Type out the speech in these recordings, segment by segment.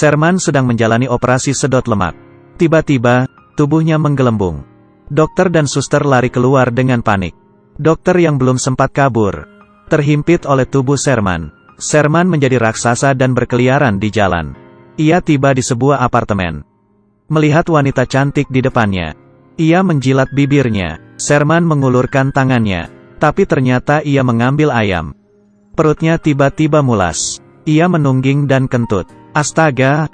Sherman sedang menjalani operasi sedot lemak. Tiba-tiba, tubuhnya menggelembung. Dokter dan suster lari keluar dengan panik. Dokter yang belum sempat kabur terhimpit oleh tubuh Sherman. Sherman menjadi raksasa dan berkeliaran di jalan. Ia tiba di sebuah apartemen. Melihat wanita cantik di depannya, ia menjilat bibirnya. Sherman mengulurkan tangannya, tapi ternyata ia mengambil ayam. Perutnya tiba-tiba mulas. Ia menungging dan kentut. Astaga!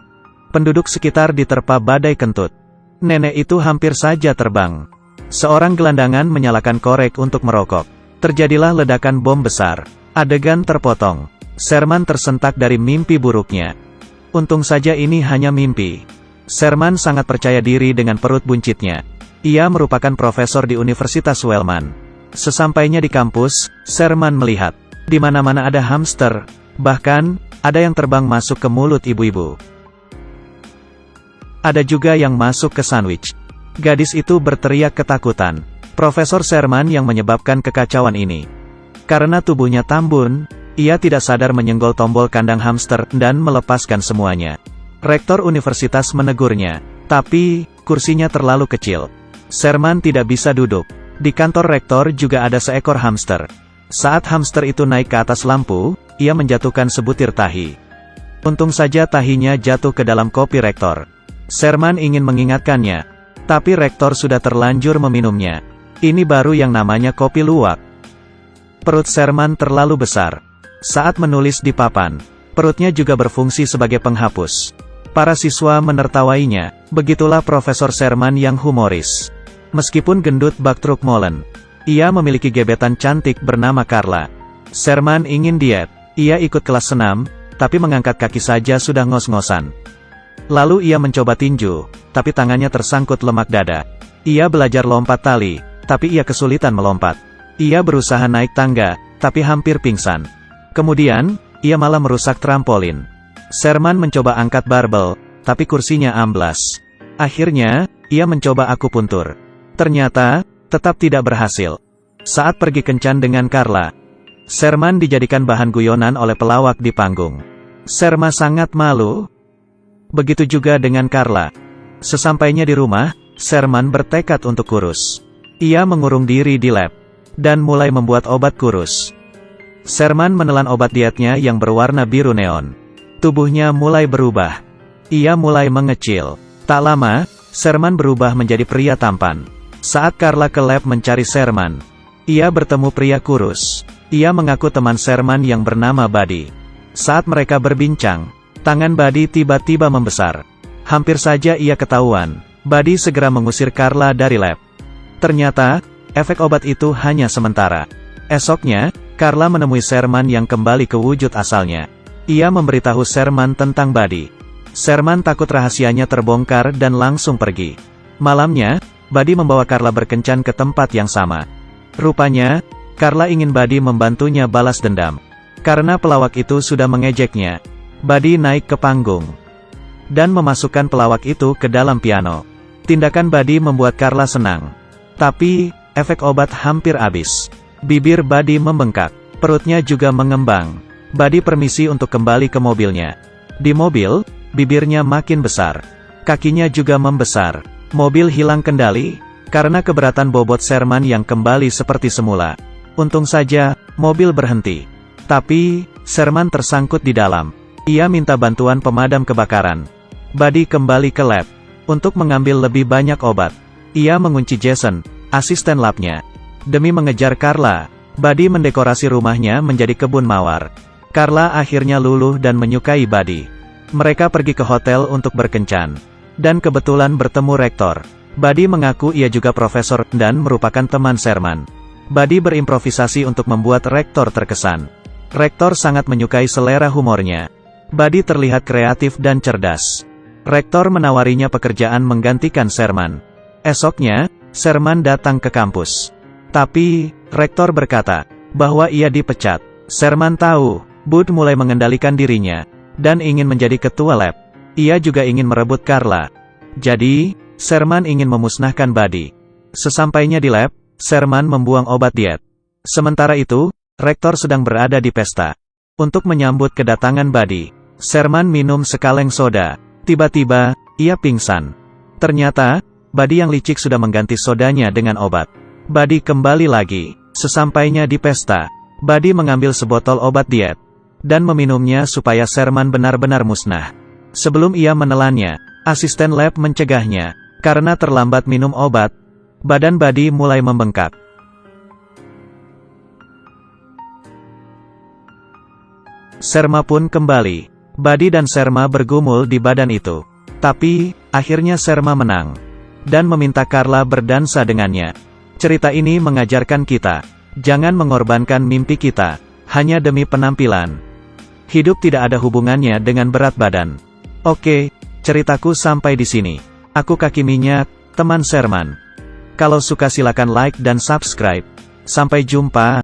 Penduduk sekitar diterpa badai kentut. Nenek itu hampir saja terbang. Seorang gelandangan menyalakan korek untuk merokok. Terjadilah ledakan bom besar. Adegan terpotong. Sherman tersentak dari mimpi buruknya. Untung saja ini hanya mimpi. Sherman sangat percaya diri dengan perut buncitnya. Ia merupakan profesor di Universitas Wellman. Sesampainya di kampus, Sherman melihat di mana-mana ada hamster. Bahkan, ada yang terbang masuk ke mulut ibu-ibu. Ada juga yang masuk ke sandwich. Gadis itu berteriak ketakutan. Profesor Sherman yang menyebabkan kekacauan ini. Karena tubuhnya tambun, ia tidak sadar menyenggol tombol kandang hamster dan melepaskan semuanya. Rektor universitas menegurnya, tapi kursinya terlalu kecil. Sherman tidak bisa duduk. Di kantor rektor juga ada seekor hamster. Saat hamster itu naik ke atas lampu, ia menjatuhkan sebutir tahi. Untung saja tahinya jatuh ke dalam kopi rektor. Sherman ingin mengingatkannya, tapi rektor sudah terlanjur meminumnya. Ini baru yang namanya kopi luwak. Perut Sherman terlalu besar. Saat menulis di papan, perutnya juga berfungsi sebagai penghapus. Para siswa menertawainya. Begitulah Profesor Sherman yang humoris. Meskipun gendut bak truk molen, ia memiliki gebetan cantik bernama Carla. Sherman ingin diet. Ia ikut kelas senam, tapi mengangkat kaki saja sudah ngos-ngosan. Lalu ia mencoba tinju, tapi tangannya tersangkut lemak dada. Ia belajar lompat tali, tapi ia kesulitan melompat. Ia berusaha naik tangga, tapi hampir pingsan. Kemudian, ia malah merusak trampolin. Sherman mencoba angkat barbel, tapi kursinya amblas. Akhirnya, ia mencoba akupuntur. Ternyata, tetap tidak berhasil. Saat pergi kencan dengan Carla, Sherman dijadikan bahan guyonan oleh pelawak di panggung. Sherman sangat malu. Begitu juga dengan Carla. Sesampainya di rumah, Sherman bertekad untuk kurus. Ia mengurung diri di lab, dan mulai membuat obat kurus. Sherman menelan obat dietnya yang berwarna biru neon. Tubuhnya mulai berubah. Ia mulai mengecil. Tak lama, Sherman berubah menjadi pria tampan. Saat Carla ke lab mencari Sherman, ia bertemu pria kurus. Ia mengaku teman Sherman yang bernama Buddy. Saat mereka berbincang, tangan Buddy tiba-tiba membesar. Hampir saja ia ketahuan. Buddy segera mengusir Carla dari lab. Ternyata, efek obat itu hanya sementara. Esoknya, Carla menemui Sherman yang kembali ke wujud asalnya. Ia memberitahu Sherman tentang Buddy. Sherman takut rahasianya terbongkar dan langsung pergi. Malamnya, Buddy membawa Carla berkencan ke tempat yang sama. Rupanya, Carla ingin Buddy membantunya balas dendam. Karena pelawak itu sudah mengejeknya, Buddy naik ke panggung dan memasukkan pelawak itu ke dalam piano. Tindakan Buddy membuat Carla senang. Tapi, efek obat hampir habis. Bibir Buddy membengkak, perutnya juga mengembang. Buddy permisi untuk kembali ke mobilnya. Di mobil, bibirnya makin besar. Kakinya juga membesar. Mobil hilang kendali, karena keberatan bobot Sherman yang kembali seperti semula. Untung saja, mobil berhenti. Tapi, Sherman tersangkut di dalam. Ia minta bantuan pemadam kebakaran. Buddy kembali ke lab untuk mengambil lebih banyak obat. Ia mengunci Jason, asisten labnya. Demi mengejar Carla, Buddy mendekorasi rumahnya menjadi kebun mawar. Carla akhirnya luluh dan menyukai Buddy. Mereka pergi ke hotel untuk berkencan. Dan kebetulan bertemu rektor. Buddy mengaku ia juga profesor dan merupakan teman Sherman. Buddy berimprovisasi untuk membuat rektor terkesan. Rektor sangat menyukai selera humornya. Buddy terlihat kreatif dan cerdas. Rektor menawarinya pekerjaan menggantikan Sherman. Esoknya, Sherman datang ke kampus. Tapi, rektor berkata bahwa ia dipecat. Sherman tahu, Bud mulai mengendalikan dirinya, dan ingin menjadi ketua lab. Ia juga ingin merebut Carla. Jadi, Sherman ingin memusnahkan Buddy. Sesampainya di lab, Sherman membuang obat diet. Sementara itu, rektor sedang berada di pesta. Untuk menyambut kedatangan Buddy, Sherman minum sekaleng soda. Tiba-tiba, ia pingsan. Ternyata, Buddy yang licik sudah mengganti sodanya dengan obat. Buddy kembali lagi. Sesampainya di pesta, Buddy mengambil sebotol obat diet dan meminumnya supaya Sherman benar-benar musnah. Sebelum ia menelannya, asisten lab mencegahnya. Karena terlambat minum obat, badan Buddy mulai membengkak. Sherman pun kembali. Buddy dan Sherman bergumul di badan itu. Tapi, akhirnya Sherman menang dan meminta Carla berdansa dengannya. Cerita ini mengajarkan kita, jangan mengorbankan mimpi kita hanya demi penampilan. Hidup tidak ada hubungannya dengan berat badan. Oke, ceritaku sampai di sini. Aku Kaki Minyak, teman Sherman. Kalau suka silakan like dan subscribe. Sampai jumpa.